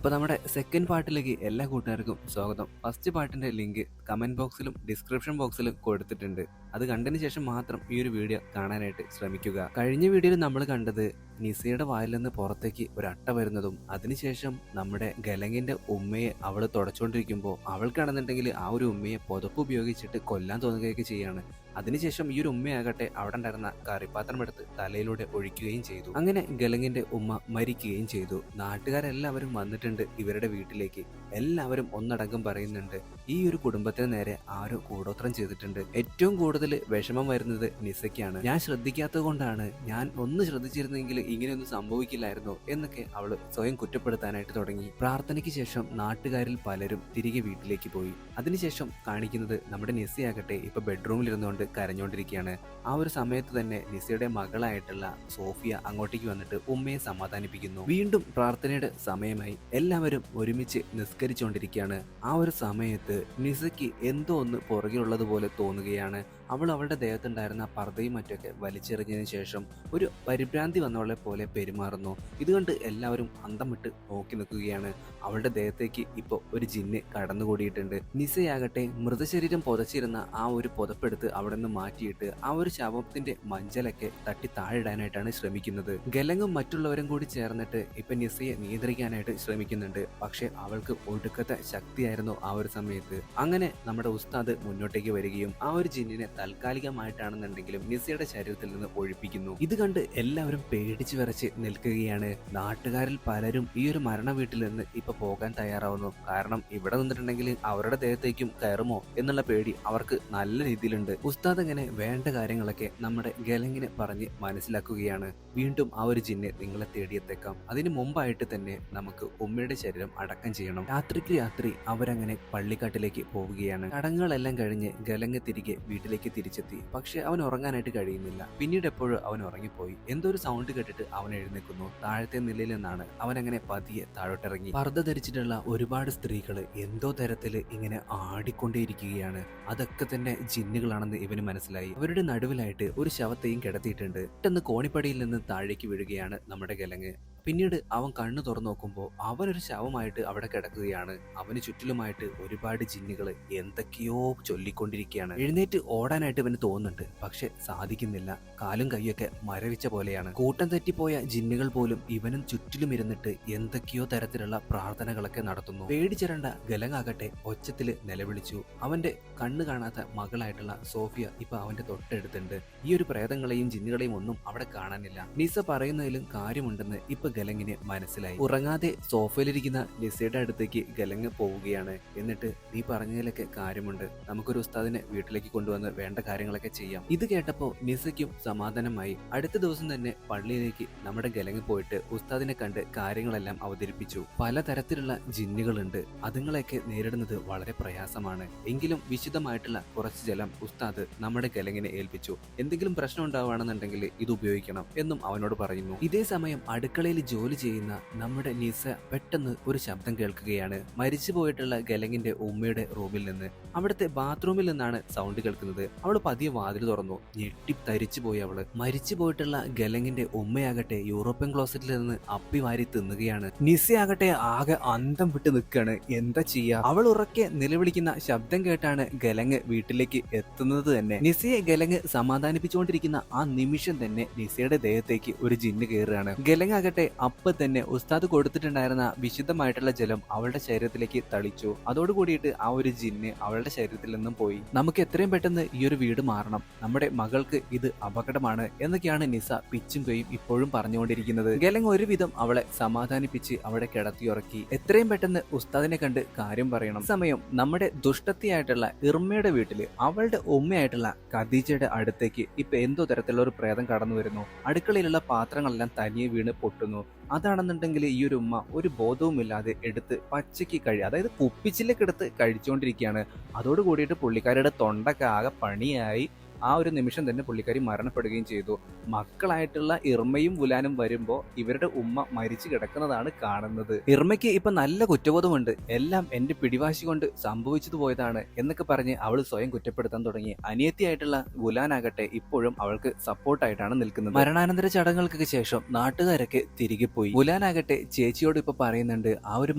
അപ്പോൾ നമ്മുടെ സെക്കൻഡ് പാർട്ടിലേക്ക് എല്ലാ കൂട്ടുകാർക്കും സ്വാഗതം. ഫസ്റ്റ് പാർട്ടിന്റെ ലിങ്ക് കമന്റ് ബോക്സിലും ഡിസ്ക്രിപ്ഷൻ ബോക്സിലും കൊടുത്തിട്ടുണ്ട്. അത് കണ്ടതിന് ശേഷം മാത്രം ഈ ഒരു വീഡിയോ കാണാനായിട്ട് ശ്രമിക്കുക. കഴിഞ്ഞ വീഡിയോയിൽ നമ്മൾ കണ്ടത് നിസയുടെ വായിൽ നിന്ന് പുറത്തേക്ക് ഒരു അട്ട വരുന്നതും അതിനുശേഷം നമ്മുടെ ഗലങ്ങിന്റെ ഉമ്മയെ അവൾ തുടച്ചുകൊണ്ടിരിക്കുമ്പോൾ അവൾക്കാണെന്നുണ്ടെങ്കിൽ ആ ഒരു ഉമ്മയെ പുതപ്പ് ഉപയോഗിച്ചിട്ട് കൊല്ലാൻ തോന്നുകയൊക്കെ ചെയ്യാണ്. അതിനുശേഷം ഈ ഒരു ഉമ്മയാകട്ടെ അവിടെ ഉണ്ടായിരുന്ന കറിപ്പാത്രം എടുത്ത് തലയിലൂടെ ഒഴിക്കുകയും ചെയ്തു. അങ്ങനെ ഗലങ്ങിന്റെ ഉമ്മ മരിക്കുകയും ചെയ്തു. നാട്ടുകാരെല്ലാവരും വന്നിട്ടുണ്ട് ഇവരുടെ വീട്ടിലേക്ക്. എല്ലാവരും ഒന്നടങ്കം പറയുന്നുണ്ട്, ഈ ഒരു കുടുംബത്തിന് നേരെ ആരോ കൂടോത്രം ചെയ്തിട്ടുണ്ട്. ഏറ്റവും കൂടുതൽ വിഷമം വരുന്നത് നിസയ്ക്കാണ്. ഞാൻ ശ്രദ്ധിക്കാത്തത് കൊണ്ടാണ്, ഞാൻ ഒന്ന് ശ്രദ്ധിച്ചിരുന്നെങ്കിൽ ഇങ്ങനെയൊന്നും സംഭവിക്കില്ലായിരുന്നു എന്നൊക്കെ അവള് സ്വയം കുറ്റപ്പെടുത്താനായിട്ട് തുടങ്ങി. പ്രാർത്ഥനയ്ക്ക് ശേഷം നാട്ടുകാരിൽ പലരും തിരികെ വീട്ടിലേക്ക് പോയി. അതിനുശേഷം കാണിക്കുന്നത് നമ്മുടെ നിസയാകട്ടെ ഇപ്പൊ ബെഡ്റൂമിൽ ഇരുന്നുകൊണ്ട് കരഞ്ഞുകൊണ്ടിരിക്കുകയാണ്. ആ ഒരു സമയത്ത് തന്നെ നിസയുടെ മകളായിട്ടുള്ള സോഫിയ അങ്ങോട്ടേക്ക് വന്നിട്ട് ഉമ്മയെ സമാധാനിപ്പിക്കുന്നു. വീണ്ടും പ്രാർത്ഥനയുടെ സമയമായി. എല്ലാവരും ഒരുമിച്ച് നിസ്കരിച്ചുകൊണ്ടിരിക്കുകയാണ്. ആ ഒരു സമയത്ത് നിസയ്ക്ക് എന്തോ ഒന്ന് പുറകിലുള്ളതുപോലെ തോന്നുകയാണ്. അവൾ അവളുടെ ദേഹത്തുണ്ടായിരുന്ന പർദ്ദയും മറ്റൊക്കെ വലിച്ചെറിഞ്ഞതിന് ശേഷം ഒരു പരിഭ്രാന്തി വന്നവളെ പോലെ പെരുമാറുന്നു. ഇതുകൊണ്ട് എല്ലാവരും അന്തം വിട്ട് നോക്കി നിൽക്കുകയാണ്. അവളുടെ ദേഹത്തേക്ക് ഇപ്പോൾ ഒരു ജിന്ന് കടന്നുകൂടിയിട്ടുണ്ട്. നിസയാകട്ടെ മൃതശരീരം പുതച്ചിരുന്ന ആ ഒരു പുതപ്പെടുത്ത് അവിടെ നിന്ന് മാറ്റിയിട്ട് ആ ഒരു ശവത്തിന്റെ മഞ്ചലൊക്കെ തട്ടി താഴിടാനായിട്ടാണ് ശ്രമിക്കുന്നത്. ഗലങ്ങും മറ്റുള്ളവരും കൂടി ചേർന്നിട്ട് ഇപ്പൊ നിസയെ നിയന്ത്രിക്കാനായിട്ട് ശ്രമിക്കുന്നുണ്ട്. പക്ഷെ അവൾക്ക് ഒടുക്കത്തെ ശക്തിയായിരുന്നു ആ ഒരു സമയത്ത്. അങ്ങനെ നമ്മുടെ ഉസ്താദ് മുന്നോട്ടേക്ക് വരികയും ആ ഒരു ജിന്നിനെ താൽക്കാലികമായിട്ടാണെന്നുണ്ടെങ്കിലും നിസയുടെ ശരീരത്തിൽ നിന്ന് ഒഴിപ്പിക്കുന്നു. ഇത് കണ്ട് എല്ലാവരും പേടിച്ചു വിറച്ച് നിൽക്കുകയാണ്. നാട്ടുകാരിൽ പലരും ഈ ഒരു മരണ വീട്ടിൽ നിന്ന് ഇപ്പൊ പോകാൻ തയ്യാറാവുന്നു. കാരണം ഇവിടെ നിന്നിട്ടുണ്ടെങ്കിൽ അവരുടെ ദേഹത്തേക്കും കയറുമോ എന്നുള്ള പേടി അവർക്ക് നല്ല രീതിയിലുണ്ട്. ഉസ്താദ് ഇങ്ങനെ വേണ്ട കാര്യങ്ങളൊക്കെ നമ്മുടെ ഗലങ്ങിനെ പറഞ്ഞ് മനസ്സിലാക്കുകയാണ്. വീണ്ടും ആ ഒരു ജിന്നെ നിങ്ങളെ തേടിയെത്തേക്കാം. അതിന് മുമ്പായിട്ട് തന്നെ നമുക്ക് ഉമ്മയുടെ ശരീരം അടക്കം ചെയ്യണം. രാത്രിക്ക് രാത്രി അവരങ്ങനെ പള്ളിക്കാട്ടിലേക്ക് പോവുകയാണ്. ചടങ്ങുകളെല്ലാം കഴിഞ്ഞ് ഗലങ്ങ് തിരികെ വീട്ടിലേക്ക് തിരിച്ചെത്തി. പക്ഷെ അവൻ ഉറങ്ങാനായിട്ട് കഴിയുന്നില്ല. പിന്നീട് എപ്പോഴും അവൻ ഉറങ്ങിപ്പോയി. എന്തോ ഒരു സൗണ്ട് കേട്ടിട്ട് അവൻ എഴുന്നേൽക്കുന്നു. താഴത്തെ നിലയിൽ നിന്നാണ് അവൻ അങ്ങനെ പതിയെ താഴോട്ടിറങ്ങി. പർദ്ദ ധരിച്ചിട്ടുള്ള ഒരുപാട് സ്ത്രീകള് എന്തോ തരത്തില് ഇങ്ങനെ ആടിക്കൊണ്ടേയിരിക്കുകയാണ്. അതൊക്കെ തന്നെ ജിന്നുകളാണെന്ന് ഇവന് മനസ്സിലായി. അവരുടെ നടുവിലായിട്ട് ഒരു ശവത്തെയും കിടത്തിയിട്ടുണ്ട്. പെട്ടെന്ന് കോണിപ്പടിയിൽ നിന്ന് താഴേക്ക് വീഴുകയാണ് നമ്മുടെ ഗലങ്ങ്. പിന്നീട് അവൻ കണ്ണു തുറന്നു നോക്കുമ്പോൾ അവനൊരു ശവമായിട്ട് അവിടെ കിടക്കുകയാണ്. അവന് ചുറ്റിലുമായിട്ട് ഒരുപാട് ജിന്നുകൾ എന്തൊക്കെയോ ചൊല്ലിക്കൊണ്ടിരിക്കുകയാണ്. എഴുന്നേറ്റ് ഓടാനായിട്ട് ഇവന് തോന്നുന്നുണ്ട്, പക്ഷെ സാധിക്കുന്നില്ല. കാലും കൈയൊക്കെ മരവിച്ച പോലെയാണ്. കൂട്ടം തെറ്റിപ്പോയ ജിന്നുകൾ പോലും ഇവനും ചുറ്റിലും ഇരുന്നിട്ട് എന്തൊക്കെയോ തരത്തിലുള്ള പ്രാർത്ഥനകളൊക്കെ നടത്തുന്നു. പേടിച്ചിരണ്ട ഗലങ്ങാകട്ടെ ഒച്ചത്തില് നിലവിളിച്ചു. അവന്റെ കണ്ണ് കാണാത്ത മകളായിട്ടുള്ള സോഫിയ ഇപ്പൊ അവന്റെ തൊട്ടടുത്തുണ്ട്. ഈ ഒരു പ്രേതങ്ങളെയും ജിന്നുകളെയും ഒന്നും അവിടെ കാണാനില്ല. നിസ പറയുന്നതിലും കാര്യമുണ്ടെന്ന് ഇപ്പൊ ഗലങ്ങിന് മനസ്സിലായി. ഉറങ്ങാതെ സോഫയിലിരിക്കുന്ന നിസയുടെ അടുത്തേക്ക് ഗലങ്ങ് പോവുകയാണ്. എന്നിട്ട് നീ പറഞ്ഞതിലൊക്കെ കാര്യമുണ്ട്, നമുക്കൊരു ഉസ്താദിനെ വീട്ടിലേക്ക് കൊണ്ടുവന്ന് വേണ്ട കാര്യങ്ങളൊക്കെ ചെയ്യാം. ഇത് കേട്ടപ്പോ നിസയ്ക്കും സമാധാനമായി. അടുത്ത ദിവസം തന്നെ പള്ളിയിലേക്ക് നമ്മുടെ ഗലങ്ങ് പോയിട്ട് ഉസ്താദിനെ കണ്ട് കാര്യങ്ങളെല്ലാം അവതരിപ്പിച്ചു. പലതരത്തിലുള്ള ജിന്നുകളുണ്ട്, അതുങ്ങളെയൊക്കെ നേരിടുന്നത് വളരെ പ്രയാസമാണ്. എങ്കിലും വിശുദ്ധമായിട്ടുള്ള കുറച്ച് ജലം ഉസ്താദ് നമ്മുടെ ഗലങ്ങിനെ ഏൽപ്പിച്ചു. എന്തെങ്കിലും പ്രശ്നം ഉണ്ടാവുകയാണെന്നുണ്ടെങ്കിൽ ഇത് ഉപയോഗിക്കണം എന്നും അവനോട് പറയുന്നു. ഇതേ സമയം അടുക്കളയിൽ ജോലി ചെയ്യുന്ന നമ്മുടെ നിസ പെട്ടെന്ന് ഒരു ശബ്ദം കേൾക്കുകയാണ്. മരിച്ചു പോയിട്ടുള്ള ഗലങ്ങിന്റെ ഉമ്മയുടെ റൂമിൽ നിന്ന്. അവിടുത്തെ ബാത്റൂമിൽ നിന്നാണ് സൗണ്ട് കേൾക്കുന്നത്. അവള് പതിയെ വാതിൽ തുറന്നു. ഞെട്ടി തരിച്ചു പോയി അവള്. മരിച്ചു പോയിട്ടുള്ള ഗലങ്ങിന്റെ ഉമ്മയാകട്ടെ യൂറോപ്യൻ ക്ലോസറ്റിൽ നിന്ന് അപ്പി വാരി തിന്നുകയാണ്. നിസയാകട്ടെ ആകെ അന്തം വിട്ട് നിൽക്കുകയാണ്. എന്താ ചെയ്യാ? അവൾ ഉറക്കെ നിലവിളിക്കുന്ന ശബ്ദം കേട്ടാണ് ഗലങ്ങ് വീട്ടിലേക്ക് എത്തുന്നത് തന്നെ. നിസയെ ഗലങ്ങ് സമാധാനിപ്പിച്ചുകൊണ്ടിരിക്കുന്ന ആ നിമിഷം തന്നെ നിസയുടെ ദേഹത്തേക്ക് ഒരു ജിന്ന് കയറുകയാണ്. ഗലങ്ങ് ആകട്ടെ അപ്പൊ തന്നെ ഉസ്താദ് കൊടുത്തിട്ടുണ്ടായിരുന്ന വിശുദ്ധമായിട്ടുള്ള ജലം അവളുടെ ശരീരത്തിലേക്ക് തളിച്ചു. അതോടുകൂടിയിട്ട് ആ ഒരു ജിന്ന് അവളുടെ ശരീരത്തിൽ നിന്നും പോയി. നമുക്ക് എത്രയും പെട്ടെന്ന് ഈ ഒരു വീട് മാറണം, നമ്മുടെ മകൾക്ക് ഇത് അപകടമാണ് എന്നൊക്കെയാണ് നിസ പിച്ചും പെയും ഇപ്പോഴും പറഞ്ഞുകൊണ്ടിരിക്കുന്നത്. ഗലങ് ഒരുവിധം അവളെ സമാധാനിപ്പിച്ച് അവിടെ കിടത്തിയുറക്കി. എത്രയും പെട്ടെന്ന് ഉസ്താദിനെ കണ്ട് കാര്യം പറയണം. സമയം നമ്മുടെ ദുഷ്ടത്തിയായിട്ടുള്ള ഇർമ്മയുടെ വീട്ടില് അവളുടെ ഉമ്മയായിട്ടുള്ള ഖദീജയുടെ അടുത്തേക്ക് ഇപ്പൊ എന്തോ തരത്തിലുള്ള ഒരു പ്രേതം കടന്നു വരുന്നു. അടുക്കളയിലുള്ള പാത്രങ്ങളെല്ലാം തനിയെ വീണ് പൊട്ടുന്നു. അതാണെന്നുണ്ടെങ്കിൽ ഈ ഒരു ഉമ്മ ഒരു ബോധവുമില്ലാതെ എടുത്ത് പച്ചയ്ക്ക് അതായത് കുപ്പിച്ചിലേക്ക് എടുത്ത് കഴിച്ചുകൊണ്ടിരിക്കുകയാണ്. അതോട് കൂടിയിട്ട് പുള്ളിക്കാരുടെ തൊണ്ടൊക്കെ ആകെ പണിയായി. ആ ഒരു നിമിഷം തന്നെ പുള്ളിക്കാരി മരണപ്പെടുകയും ചെയ്തു. മക്കളായിട്ടുള്ള ഇർമയും വുലാനും വരുമ്പോൾ ഇവരുടെ ഉമ്മ മരിച്ചു കിടക്കുന്നതാണ് കാണുന്നത്. ഇർമയ്ക്ക് ഇപ്പൊ നല്ല കുറ്റബോധമുണ്ട്. എല്ലാം എന്റെ പിടിവാശി കൊണ്ട് സംഭവിച്ചത് പോയതാണ് എന്നൊക്കെ പറഞ്ഞ് അവൾ സ്വയം കുറ്റപ്പെടുത്താൻ തുടങ്ങി. അനിയത്തിയായിട്ടുള്ള വുലാനാകട്ടെ ഇപ്പോഴും അവൾക്ക് സപ്പോർട്ടായിട്ടാണ് നിൽക്കുന്നത്. മരണാനന്തര ചടങ്ങുകൾക്കൊക്കെ ശേഷം നാട്ടുകാരൊക്കെ തിരികെ പോയി. വുലാനാകട്ടെ ചേച്ചിയോട് ഇപ്പൊ പറയുന്നുണ്ട് ആ ഒരു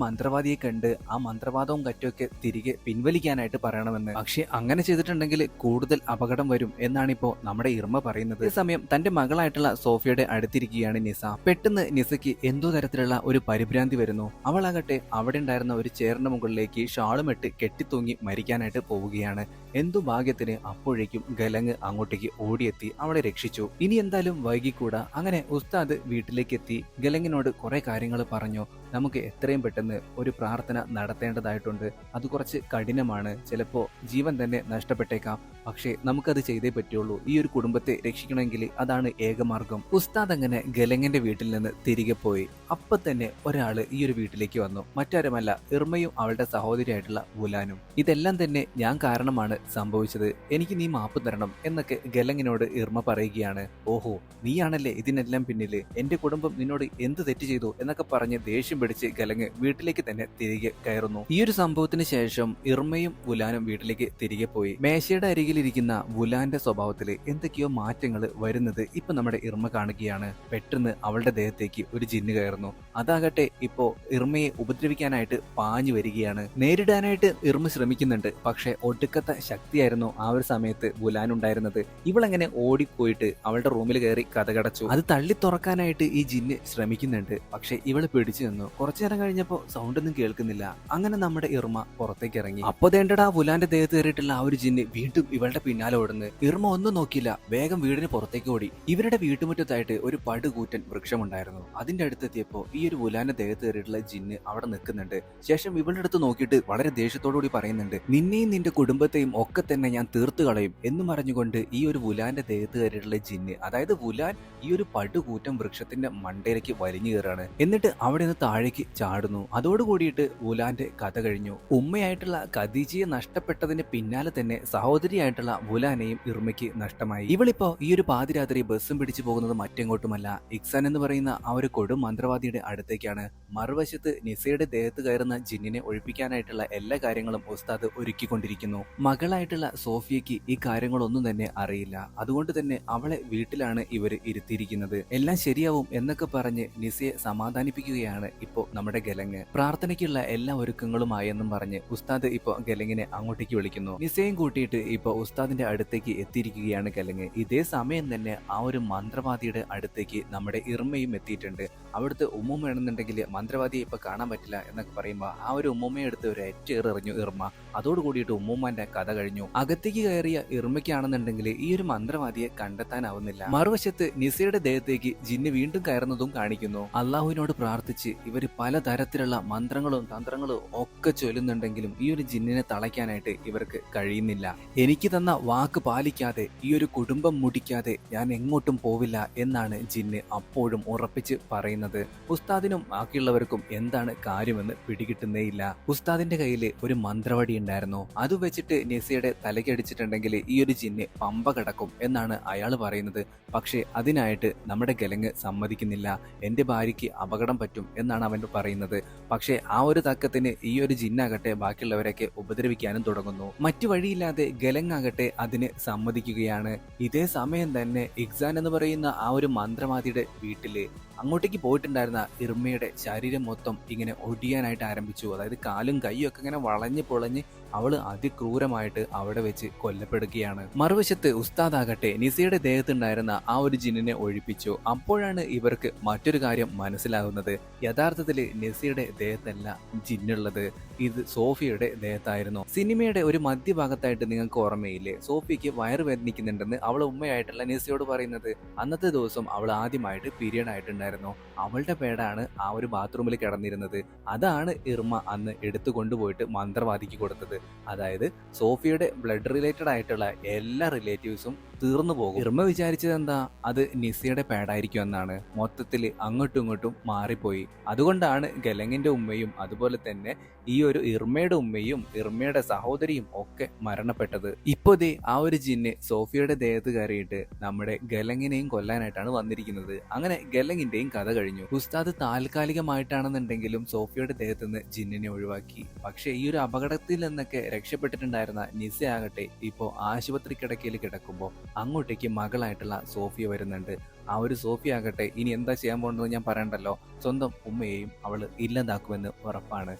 മന്ത്രവാദിയെ കണ്ട് ആ മന്ത്രവാദവും കറ്റുമൊക്കെ തിരികെ പിൻവലിക്കാനായിട്ട് പറയണമെന്ന്. പക്ഷെ അങ്ങനെ ചെയ്തിട്ടുണ്ടെങ്കിൽ കൂടുതൽ അപകടം വരും എന്നാണ് ഇപ്പോ നമ്മുടെ ഇർമ പറയുന്നത്. ഈ സമയം തന്റെ മകളായിട്ടുള്ള സോഫിയയുടെ അടുത്തിരിക്കുകയാണ് നിസ. പെട്ടെന്ന് നിസയ്ക്ക് എന്തോ തരത്തിലുള്ള ഒരു പരിഭ്രാന്തി വരുന്നു. അവളാകട്ടെ അവിടെ ഉണ്ടായിരുന്ന ഒരു ചെയറിന്റെ മുകളിലേക്ക് ഷാളുമിട്ട് കെട്ടിത്തൂങ്ങി മരിക്കാനായിട്ട് പോവുകയാണ്. എന്തു ഭാഗ്യത്തിന് അപ്പോഴേക്കും ഗലങ് അങ്ങോട്ടേക്ക് ഓടിയെത്തി അവളെ രക്ഷിച്ചു. ഇനി എന്തായാലും വൈകിക്കൂടാ. അങ്ങനെ ഉസ്താദ് വീട്ടിലേക്ക് എത്തി ഗലങ്ങിനോട് കുറെ കാര്യങ്ങൾ പറഞ്ഞു. നമുക്ക് എത്രയും പെട്ടെന്ന് ഒരു പ്രാർത്ഥന നടത്തേണ്ടതായിട്ടുണ്ട്. അത് കുറച്ച് കഠിനമാണ്, ചിലപ്പോ ജീവൻ തന്നെ നഷ്ടപ്പെട്ടേക്കാം. പക്ഷേ നമുക്കത് ചെയ്തേ പറ്റുള്ളൂ. ഈ ഒരു കുടുംബത്തെ രക്ഷിക്കണമെങ്കിൽ അതാണ് ഏകമാർഗം. ഉസ്താദ് അങ്ങനെ ഗലങ്ങിന്റെ വീട്ടിൽ നിന്ന് തിരികെ പോയി. അപ്പൊ തന്നെ ഒരാള് ഈ ഒരു വീട്ടിലേക്ക് വന്നു. മറ്റാരുമല്ല, ഇർമയും അവളുടെ സഹോദരിയായിട്ടുള്ള വുലാനും. ഇതെല്ലാം തന്നെ ഞാൻ കാരണമാണ് സംഭവിച്ചത്, എനിക്ക് നീ മാപ്പ് തരണം എന്നൊക്കെ ഗലങ്ങിനോട് ഇർമ പറയുകയാണ്. ഓഹോ, നീയാണല്ലേ ഇതിനെല്ലാം പിന്നില്, എന്റെ കുടുംബം നിന്നോട് എന്ത് തെറ്റ് ചെയ്തു എന്നൊക്കെ പറഞ്ഞ് ദേഷ്യം പിടിച്ച് ഗലങ് വീട്ടിലേക്ക് തന്നെ തിരികെ കയറുന്നു. ഈ ഒരു സംഭവത്തിന് ശേഷം ഇർമയും വുലാനും വീട്ടിലേക്ക് തിരികെ പോയി. മേശയുടെ അരികിലിരിക്കുന്ന വുലാന്റെ സ്വഭാവത്തില് എന്തൊക്കെയോ മാറ്റങ്ങൾ വരുന്നത് ഇപ്പൊ നമ്മുടെ ഇർമ കാണുകയാണ്. പെട്ടെന്ന് അവളുടെ ദേഹത്തേക്ക് ഒരു ജിന്ന് കയറുന്നു. അതാകട്ടെ ഇപ്പോ ഇർമയെ ഉപദ്രവിക്കാനായിട്ട് പാഞ്ഞു വരികയാണ്. നേരിടാനായിട്ട് ഇർമ ശ്രമിക്കുന്നുണ്ട്. പക്ഷെ ഒടുക്കത്തെ ശക്തിയായിരുന്നു ആ ഒരു സമയത്ത് വുലാനുണ്ടായിരുന്നത്. ഇവളെങ്ങനെ ഓടിപ്പോയിട്ട് അവളുടെ റൂമിൽ കയറി കതകടച്ചു. അത് തള്ളി തുറക്കാനായിട്ട് ഈ ജിന്ന് ശ്രമിക്കുന്നുണ്ട്. പക്ഷെ ഇവള് പിടിച്ചു നിന്നു. കുറച്ചു നേരം കഴിഞ്ഞപ്പോ സൗണ്ട് ഒന്നും കേൾക്കുന്നില്ല. അങ്ങനെ നമ്മുടെ ഇർമ പുറത്തേക്ക് ഇറങ്ങി. അപ്പൊ തേണ്ടടാ വുലാന്റെ ദേഹത്ത് കയറിയിട്ടുള്ള ആ ഒരു ജിന്ന് വീണ്ടും ഇവളുടെ പിന്നാലെ ഓടുന്നു. ഇർമ ഒന്നും നോക്കില്ല, വേഗം വീടിന് പുറത്തേക്ക് ഓടി. ഇവരുടെ വീട്ടുമുറ്റത്തായിട്ട് ഒരു പടുകൂറ്റൻ വൃക്ഷമുണ്ടായിരുന്നു. അതിന്റെ അടുത്തെത്തിയപ്പോ ഈ ഒരു വുലാന്റെ ദേഹത്ത് കയറിയിട്ടുള്ള ജിന്ന് അവിടെ നിൽക്കുന്നുണ്ട്. ശേഷം ഇവളുടെ അടുത്ത് നോക്കിയിട്ട് വളരെ ദേഷ്യത്തോടുകൂടി പറയുന്നുണ്ട്, നിന്നെയും നിന്റെ കുടുംബത്തെയും ഒക്കെ തന്നെ ഞാൻ തീർത്തു കളയും എന്ന് പറഞ്ഞുകൊണ്ട് ഈ ഒരു വുലാന്റെ ദേഹത്ത് കയറിയിട്ടുള്ള ജിന്ന്, അതായത് വുലാൻ ഈ ഒരു പടുകൂറ്റൻ വൃക്ഷത്തിന്റെ മണ്ടയിലേക്ക് വലിഞ്ഞു കയറാണ്. എന്നിട്ട് അവിടെ നിന്ന് താഴേക്ക് ചാടുന്നു. അതോടുകൂടിയിട്ട് വുലാന്റെ കഥ കഴിഞ്ഞു. ഉമ്മയായിട്ടുള്ള ഖദീജയെ നഷ്ടപ്പെട്ടതിന് പിന്നാലെ തന്നെ സഹോദരിയായിട്ടുള്ള വുലാനെയും ഇർമയ്ക്ക് നഷ്ടമായി. ഇവളിപ്പോ ഈ ഒരു പാതിരാത്രി ബസ്സും പിടിച്ചു പോകുന്നത് മറ്റെങ്ങോട്ടുമല്ല, ഇക്സാൻ എന്ന് പറയുന്ന ആ ഒരു കൊടും മന്ത്രവാദിയുടെ അടുത്തേക്കാണ്. മറുവശത്ത് നിസയുടെ ദേഹത്ത് കയറുന്ന ജിന്നിനെ ഒഴിപ്പിക്കാനായിട്ടുള്ള എല്ലാ കാര്യങ്ങളും ഉസ്താദ് ഒരുക്കിക്കൊണ്ടിരിക്കുന്നു. മകളായിട്ടുള്ള സോഫിയയ്ക്ക് ഈ കാര്യങ്ങളൊന്നും തന്നെ അറിയില്ല. അതുകൊണ്ട് തന്നെ അവളെ വീട്ടിലാണ് ഇവർ ഇരുത്തിയിരിക്കുന്നത്. എല്ലാം ശരിയാവും എന്നൊക്കെ പറഞ്ഞ് നിസയെ സമാധാനിപ്പിക്കുകയാണ് ഇപ്പോ നമ്മുടെ ഗലങ്. പ്രാർത്ഥനയ്ക്കുള്ള എല്ലാ ഒരുക്കങ്ങളുമായെന്നും പറഞ്ഞ് ഉസ്താദ് ഇപ്പോ ഗലങ്ങിനെ അങ്ങോട്ടേക്ക് വിളിക്കുന്നു. നിസയും കൂട്ടിയിട്ട് ഇപ്പോ ഉസ്താദിന്റെ അടുത്തേക്ക് എത്തിയിരിക്കുകയാണ് ഗലങ്. ഇതേ സമയം തന്നെ ആ ഒരു മന്ത്രവാദിയുടെ അടുത്തേക്ക് നമ്മുടെ ഇർമയും എത്തിയിട്ടുണ്ട്. അവിടുത്തെ ഉമ്മ വേണമെന്നുണ്ടെങ്കിൽ മന്ത്രവാദിയെ ഇപ്പൊ കാണാൻ പറ്റില്ല എന്നൊക്കെ പറയുമ്പോൾ ആ ഒരു ഉമ്മയെ എടുത്ത് ഒരു എറിഞ്ഞു ഇർമ. അതോടുകൂടിയിട്ട് ഉമ്മുമ്മാന്റെ കഥ കഴിഞ്ഞു. അകത്തേക്ക് കയറിയ ഇർമയ്ക്കാണെന്നുണ്ടെങ്കിൽ ഈ ഒരു മന്ത്രവാദിയെ കണ്ടെത്താനാവുന്നില്ല. മറുവശത്ത് നിസയുടെ ദേഹത്തേക്ക് ജിന്ന് വീണ്ടും കയറുന്നതും കാണിക്കുന്നു. അള്ളാഹുവിനോട് പ്രാർത്ഥിച്ച് ഇവര് പലതരത്തിലുള്ള മന്ത്രങ്ങളും തന്ത്രങ്ങളും ഒക്കെ ചൊല്ലുന്നുണ്ടെങ്കിലും ഈ ഒരു ജിന്നിനെ തളയ്ക്കാനായിട്ട് ഇവർക്ക് കഴിയുന്നില്ല. എനിക്ക് തന്ന വാക്ക് പാലിക്കാതെ ഈ ഒരു കുടുംബം മുടിക്കാതെ ഞാൻ എങ്ങോട്ടും പോവില്ല എന്നാണ് ജിന്ന് അപ്പോഴും ഉറപ്പിച്ച് പറയുന്നത്. ഉസ്താദിനും ബാക്കിയുള്ളവർക്കും എന്താണ് കാര്യമെന്ന് പിടികിട്ടുന്നേയില്ല. ഉസ്താദിന്റെ കയ്യിൽ ഒരു മന്ത്രവടി ഉണ്ടായിരുന്നു. അത് വെച്ചിട്ട് നിസയുടെ തലക്കടിച്ചിട്ടുണ്ടെങ്കിൽ ഈ ഒരു ജിന്ന് പമ്പ കിടക്കും എന്നാണ് അയാൾ പറയുന്നത്. പക്ഷെ അതിനായിട്ട് നമ്മുടെ ഗലങ് സമ്മതിക്കുന്നില്ല. എന്റെ ഭാര്യയ്ക്ക് അപകടം പറ്റും എന്നാണ് അവൻ പറയുന്നത്. പക്ഷെ ആ ഒരു തക്കത്തിന് ഈ ഒരു ജിന്നാകട്ടെ ബാക്കിയുള്ളവരൊക്കെ ഉപദ്രവിക്കാനും തുടങ്ങുന്നു. മറ്റു വഴിയില്ലാതെ ഗലങ് ആകട്ടെ അതിന് സമ്മതിക്കുകയാണ്. ഇതേ സമയം തന്നെ ഇക്സാൻ എന്ന് പറയുന്ന ആ ഒരു മന്ത്രവാദിയുടെ വീട്ടില് അങ്ങോട്ടേക്ക് പോയിട്ടുണ്ടായിരുന്ന ഇർമയുടെ ശരീരം മൊത്തം ഇങ്ങനെ ഒടിയാനായിട്ട് ആരംഭിച്ചു. അതായത് കാലും കൈയും ഒക്കെ ഇങ്ങനെ വളഞ്ഞ് പൊളഞ്ഞ് അവള് അതിക്രൂരമായിട്ട് അവിടെ വെച്ച് കൊല്ലപ്പെടുകയാണ്. മറുവശത്ത് ഉസ്താദാകട്ടെ നിസയുടെ ദേഹത്തുണ്ടായിരുന്ന ആ ഒരു ജിന്നിനെ ഒഴിപ്പിച്ചു. അപ്പോഴാണ് ഇവർക്ക് മറ്റൊരു കാര്യം മനസ്സിലാകുന്നത്. യഥാർത്ഥത്തില് നിസയുടെ ദേഹത്തല്ല ജിന്നുള്ളത്, ഇത് സോഫിയയുടെ ദേഹത്തായിരുന്നു. സിനിമയുടെ ഒരു മധ്യഭാഗത്തായിട്ട് നിങ്ങൾക്ക് ഓർമ്മയില്ലേ, സോഫിയക്ക് വയറ് വേദനിക്കുന്നുണ്ടെന്ന് അവൾ ഉമ്മയായിട്ടുള്ള നിസയോട് പറയുന്നത്. അന്നത്തെ ദിവസം അവൾ ആദ്യമായിട്ട് പീരിയഡ് ആയിട്ടുണ്ടായിരുന്നു. ഉണ്ടായിരുന്നു, അവളുടെ പേടാണ് ആ ഒരു ബാത്റൂമിൽ കിടന്നിരുന്നത്. അതാണ് ഇർമ അന്ന് എടുത്തു കൊണ്ടുപോയിട്ട് മന്ത്രവാദിക്ക് കൊടുത്തത്. അതായത് സോഫിയയുടെ ബ്ലഡ് റിലേറ്റഡ് ആയിട്ടുള്ള എല്ലാ റിലേറ്റീവ്സും തീർന്നു പോകും. ഇർമ വിചാരിച്ചത് എന്താ, അത് നിസയുടെ പേടായിരിക്കും എന്നാണ്. മൊത്തത്തിൽ അങ്ങോട്ടും ഇങ്ങോട്ടും മാറിപ്പോയി. അതുകൊണ്ടാണ് ഗലങ്ങിന്റെ ഉമ്മയും അതുപോലെ തന്നെ ഈ ഒരു ഇർമയുടെ ഉമ്മയും ഇർമയുടെ സഹോദരിയും ഒക്കെ മരണപ്പെട്ടത്. ഇപ്പൊ ദേ ആ ഒരു ജിന്ന് സോഫിയയുടെ ദേഹത്ത് കയറിയിട്ട് നമ്മുടെ ഗലങ്ങിനെയും കൊല്ലാനായിട്ടാണ് വന്നിരിക്കുന്നത്. അങ്ങനെ ഗലങ്ങിന്റെയും കഥ കഴിഞ്ഞു. ഉസ്താദ് താൽക്കാലികമായിട്ടാണെന്നുണ്ടെങ്കിലും സോഫിയയുടെ ദേഹത്ത് നിന്ന് ജിന്നിനെ ഒഴിവാക്കി. പക്ഷെ ഈ ഒരു അപകടത്തിൽ നിന്നൊക്കെ രക്ഷപ്പെട്ടിട്ടുണ്ടായിരുന്ന നിസ ആകട്ടെ ഇപ്പോ ആശുപത്രി കിടക്കയിൽ കിടക്കുമ്പോൾ അങ്ങോട്ടേക്ക് മകളായിട്ടുള്ള സോഫിയ വരുന്നുണ്ട്. ആ ഒരു സോഫിയ ആകട്ടെ ഇനി എന്താ ചെയ്യാൻ പോകുന്നത് ഞാൻ പറയണ്ടല്ലോ, സ്വന്തം ഉമ്മയെയും അവൾ ഇല്ലാതാക്കുമെന്ന് ഉറപ്പാണ്.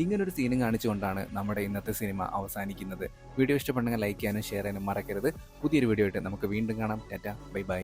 ഇങ്ങനൊരു സീനും കാണിച്ചുകൊണ്ടാണ് നമ്മുടെ ഇന്നത്തെ സിനിമ അവസാനിക്കുന്നത്. വീഡിയോ ഇഷ്ടപ്പെട്ടെങ്കിൽ ലൈക്ക് ചെയ്യാനും ഷെയർ ചെയ്യാനും മറക്കരുത്. പുതിയൊരു വീഡിയോ ആയിട്ട് നമുക്ക് വീണ്ടും കാണാം. Tata, bye bye.